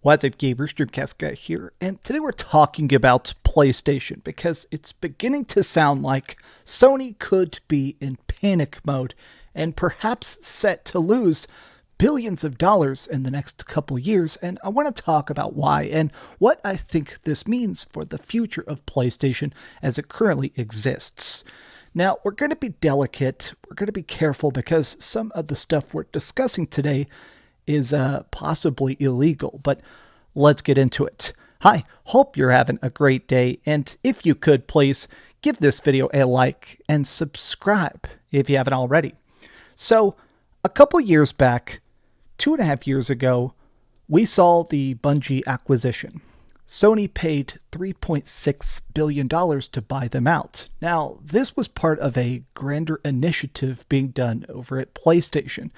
What's up, gamers? DreamcastGuy here, and today we're talking about PlayStation because it's beginning to sound like Sony could be in panic mode and perhaps set to lose billions of dollars in the next couple years, and I want to talk about why and what I think this means for the future of PlayStation as it currently exists. Now, we're going to be delicate, we're going to be careful because some of the stuff we're discussing today is possibly illegal, but let's get into it. Hi, hope you're having a great day, and if you could, please give this video a like and subscribe if you haven't already. So, a couple years back, 2.5 years ago, we saw the Bungie acquisition. Sony paid $3.6 billion to buy them out. Now, this was part of a grander initiative being done over at PlayStation.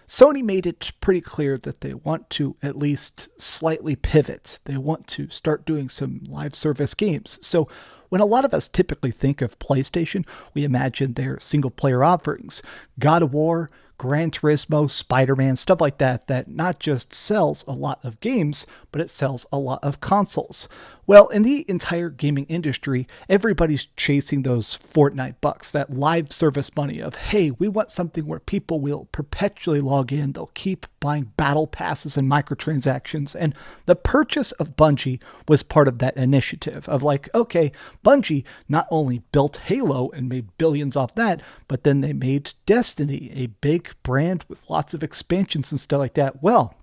Sony made it pretty clear that they want to at least slightly pivot. They want to start doing some live service games. So when a lot of us typically think of PlayStation, we imagine their single player offerings. God of War, Gran Turismo, Spider-Man, stuff like that, that not just sells a lot of games, but it sells a lot of consoles. Well, in the entire gaming industry, everybody's chasing those Fortnite bucks, that live service money of, hey, we want something where people will perpetually log in, they'll keep buying battle passes and microtransactions, and the purchase of Bungie was part of that initiative of like, okay, Bungie not only built Halo and made billions off that, but then they made Destiny, a big brand with lots of expansions and stuff like that. Well,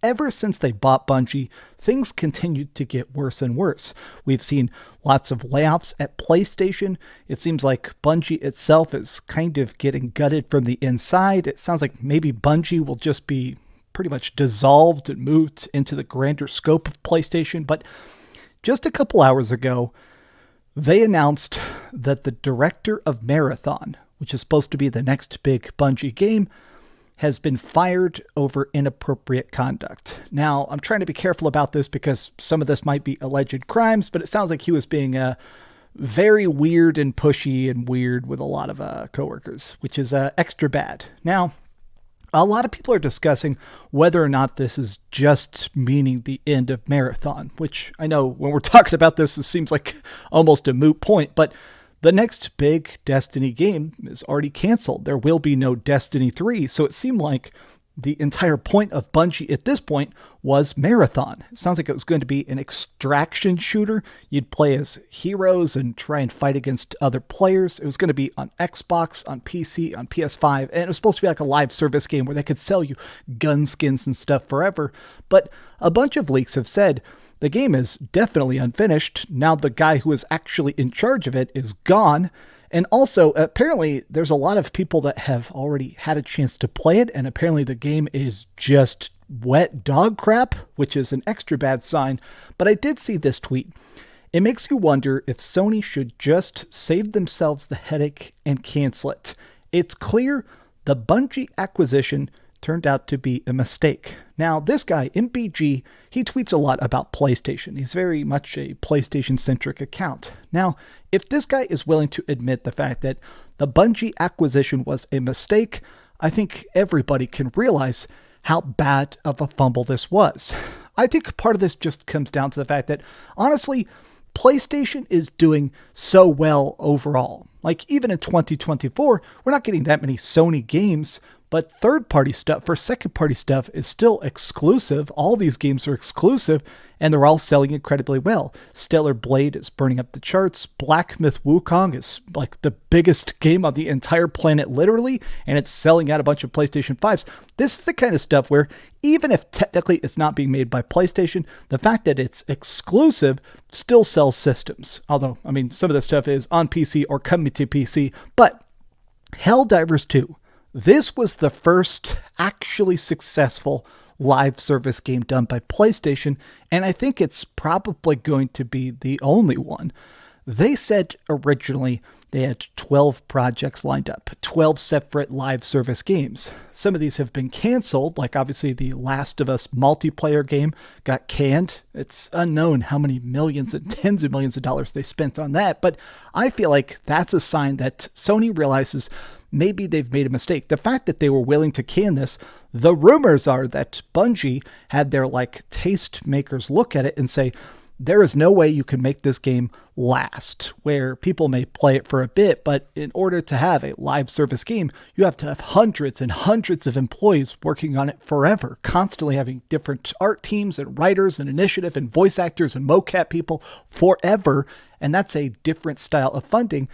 ever since they bought Bungie, things continued to get worse and worse. We've seen lots of layoffs at PlayStation. It seems like Bungie itself is kind of getting gutted from the inside. It sounds like maybe Bungie will just be pretty much dissolved and moved into the grander scope of PlayStation. But just a couple hours ago, they announced that the director of Marathon, which is supposed to be the next big Bungie game, has been fired over inappropriate conduct. Now, I'm trying to be careful about this because some of this might be alleged crimes, but it sounds like he was being very weird and pushy and weird with a lot of coworkers, which is extra bad. Now, a lot of people are discussing whether or not this is just meaning the end of Marathon, which I know when we're talking about this, it seems like almost a moot point, but the next big Destiny game is already canceled. There will be no Destiny 3, so it seemed like the entire point of Bungie at this point was Marathon. It sounds like it was going to be an extraction shooter. You'd play as heroes and try and fight against other players. It was going to be on Xbox, on PC, on PS5, and it was supposed to be like a live service game where they could sell you gun skins and stuff forever. But a bunch of leaks have said the game is definitely unfinished. Now the guy who is actually in charge of it is gone. And also, apparently, there's a lot of people that have already had a chance to play it, and apparently the game is just wet dog crap, which is an extra bad sign. But I did see this tweet. It makes you wonder if Sony should just save themselves the headache and cancel it. It's clear the Bungie acquisition turned out to be a mistake. Now, this guy, MBG, he tweets a lot about PlayStation. He's very much a PlayStation-centric account. Now, if this guy is willing to admit the fact that the Bungie acquisition was a mistake, I think everybody can realize how bad of a fumble this was. I think part of this just comes down to the fact that, honestly, PlayStation is doing so well overall. Like, even in 2024, we're not getting that many Sony games, but third-party stuff for second-party stuff is still exclusive. All these games are exclusive, and they're all selling incredibly well. Stellar Blade is burning up the charts. Black Myth Wukong is like the biggest game on the entire planet, literally, and it's selling out a bunch of PlayStation 5s. This is the kind of stuff where, even if technically it's not being made by PlayStation, the fact that it's exclusive still sells systems. Although, I mean, some of this stuff is on PC or coming to PC, but Helldivers 2. This was the first actually successful live service game done by PlayStation, and I think it's probably going to be the only one. They said originally they had 12 projects lined up, 12 separate live service games. Some of these have been canceled, like obviously the Last of Us multiplayer game got canned. It's unknown how many millions and tens of millions of dollars they spent on that, but I feel like that's a sign that Sony realizes maybe they've made a mistake. The fact that they were willing to can this, the rumors are that Bungie had their taste makers look at it and say, there is no way you can make this game last, where people may play it for a bit, but in order to have a live service game, you have to have hundreds and hundreds of employees working on it forever, constantly having different art teams and writers and initiative and voice actors and mocap people forever. And that's a different style of funding.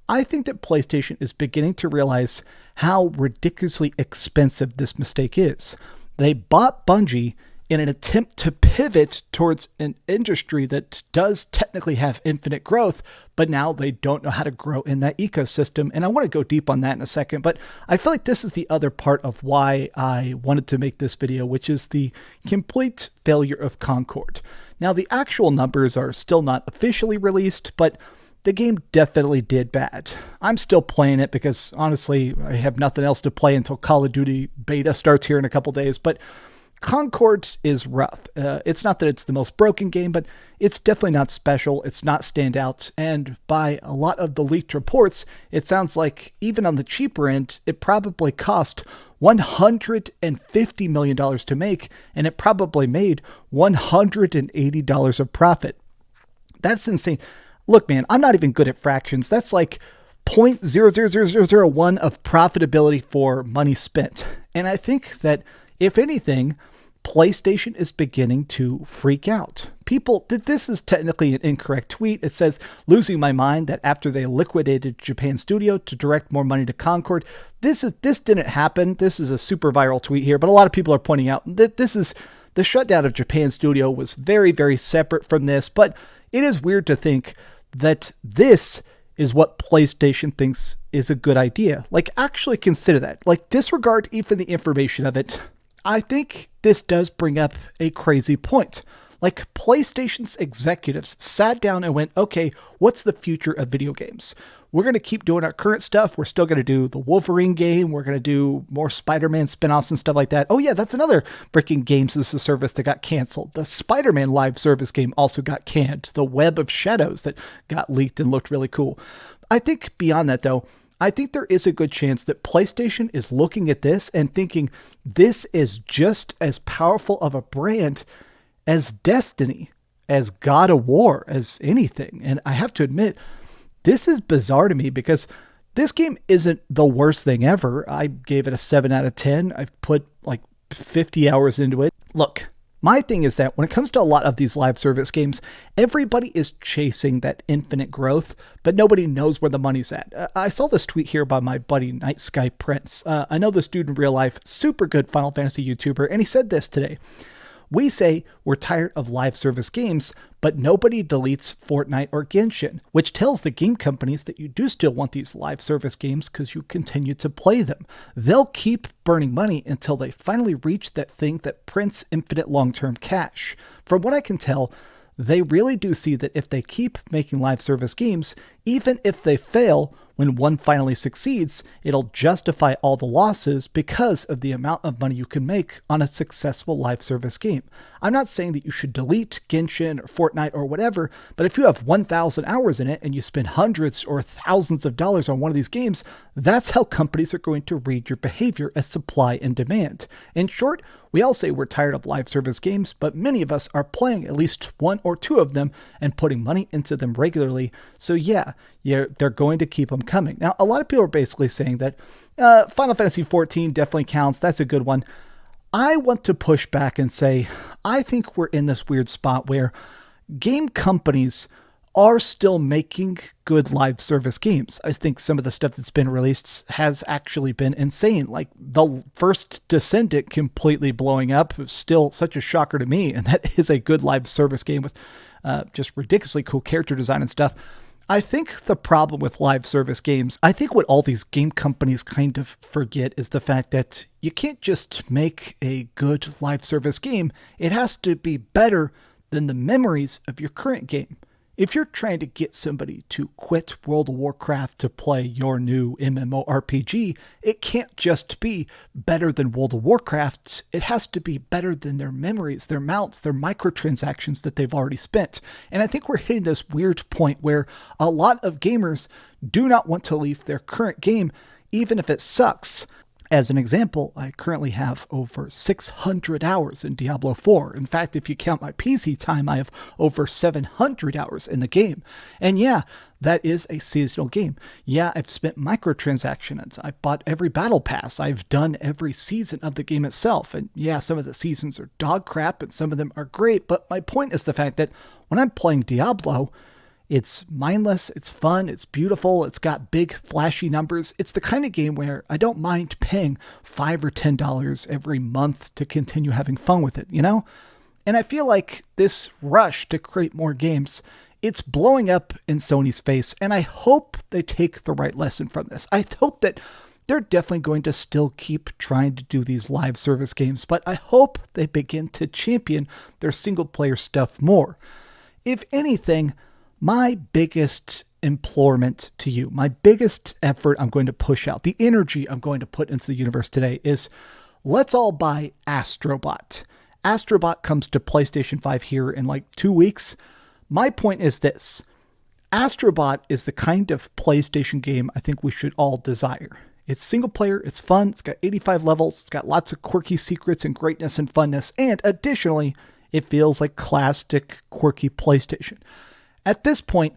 I think that PlayStation is beginning to realize how ridiculously expensive this mistake is. They bought Bungie in an attempt to pivot towards an industry that does technically have infinite growth, but now they don't know how to grow in that ecosystem. And I want to go deep on that in a second, but I feel like this is the other part of why I wanted to make this video, which is the complete failure of Concord. Now, the actual numbers are still not officially released, but the game definitely did bad. I'm still playing it because honestly, I have nothing else to play until Call of Duty beta starts here in a couple days, but Concord is rough. It's not that it's the most broken game, but it's definitely not special. It's not standout. And by a lot of the leaked reports, it sounds like even on the cheaper end, it probably cost $150 million to make, and it probably made $180 of profit. That's insane. Look, man, I'm not even good at fractions. That's like 0.00001 of profitability for money spent. And I think that if anything, PlayStation is beginning to freak out. This is technically an incorrect tweet. It says, losing my mind that after they liquidated Japan studio to direct more money to Concord. This didn't happen. This is a super viral tweet here, but a lot of people are pointing out that the shutdown of Japan studio was very, very separate from this, but it is weird to think that this is what PlayStation thinks is a good idea. Actually consider that. Disregard even the information of it. I think this does bring up a crazy point. PlayStation's executives sat down and went, okay, what's the future of video games? We're going to keep doing our current stuff. We're still going to do the Wolverine game. We're going to do more Spider-Man spinoffs and stuff like that. Oh yeah, that's another freaking games as a service that got canceled. The Spider-Man live service game also got canned. The Web of Shadows that got leaked and looked really cool. I think beyond that though, I think there is a good chance that PlayStation is looking at this and thinking this is just as powerful of a brand as Destiny, as God of War, as anything. And I have to admit, this is bizarre to me because this game isn't the worst thing ever. I gave it a 7 out of 10. I've put 50 hours into it. Look, my thing is that when it comes to a lot of these live service games, everybody is chasing that infinite growth, but nobody knows where the money's at. I saw this tweet here by my buddy Night Sky Prince. I know this dude in real life, super good Final Fantasy YouTuber, and he said this today. We say we're tired of live service games, but nobody deletes Fortnite or Genshin, which tells the game companies that you do still want these live service games because you continue to play them. They'll keep burning money until they finally reach that thing that prints infinite long-term cash. From what I can tell, they really do see that if they keep making live service games, even if they fail, when one finally succeeds, it'll justify all the losses because of the amount of money you can make on a successful live service game. I'm not saying that you should delete Genshin or Fortnite or whatever, but if you have 1,000 hours in it and you spend hundreds or thousands of dollars on one of these games, that's how companies are going to read your behavior as supply and demand. In short, we all say we're tired of live service games, but many of us are playing at least one or two of them and putting money into them regularly. So yeah, they're going to keep them coming. Now, a lot of people are basically saying that Final Fantasy XIV definitely counts. That's a good one. I want to push back and say, I think we're in this weird spot where game companies are still making good live service games. I think some of the stuff that's been released has actually been insane. Like the first Descendant completely blowing up was still such a shocker to me. And that is a good live service game with just ridiculously cool character design and stuff. I think the problem with live service games, I think what all these game companies kind of forget is the fact that you can't just make a good live service game. It has to be better than the memories of your current game. If you're trying to get somebody to quit World of Warcraft to play your new MMORPG, it can't just be better than World of Warcraft. It has to be better than their memories, their mounts, their microtransactions that they've already spent. And I think we're hitting this weird point where a lot of gamers do not want to leave their current game, even if it sucks. As an example, I currently have over 600 hours in Diablo 4. In fact, if you count my PC time, I have over 700 hours in the game. And yeah, that is a seasonal game. Yeah, I've spent microtransactions. I bought every battle pass. I've done every season of the game itself. And yeah, some of the seasons are dog crap and some of them are great. But my point is the fact that when I'm playing Diablo, it's mindless, it's fun, it's beautiful, it's got big flashy numbers. It's the kind of game where I don't mind paying $5 or $10 every month to continue having fun with it, you know? And I feel like this rush to create more games, it's blowing up in Sony's face, and I hope they take the right lesson from this. I hope that they're definitely going to still keep trying to do these live service games, but I hope they begin to champion their single player stuff more. If anything, my biggest implorement to you, my biggest effort I'm going to push out, the energy I'm going to put into the universe today is let's all buy Astrobot. Astrobot comes to PlayStation 5 here in like 2 weeks. My point is this. Astrobot is the kind of PlayStation game I think we should all desire. It's single player, it's fun, it's got 85 levels, it's got lots of quirky secrets and greatness and funness, and additionally, it feels like classic, quirky PlayStation. At this point,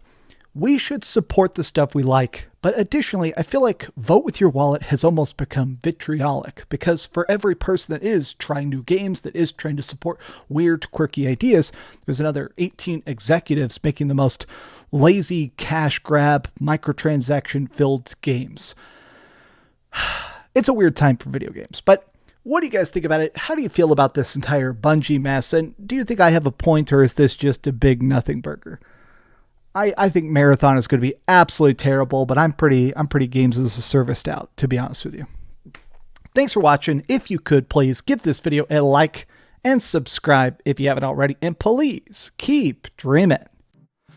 we should support the stuff we like, but additionally, I feel like vote with your wallet has almost become vitriolic, because for every person that is trying new games, that is trying to support weird, quirky ideas, there's another 18 executives making the most lazy, cash grab, microtransaction-filled games. It's a weird time for video games, but what do you guys think about it? How do you feel about this entire Bungie mess? And do you think I have a point, or is this just a big nothing burger? I think Marathon is going to be absolutely terrible, but I'm pretty games as a service out, to be honest with you. Thanks for watching. If you could, please give this video a like and subscribe if you haven't already. And please keep dreaming.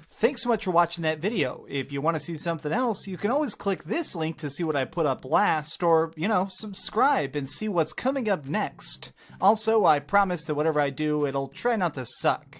Thanks so much for watching that video. If you want to see something else, you can always click this link to see what I put up last, or, subscribe and see what's coming up next. Also, I promise that whatever I do, it'll try not to suck.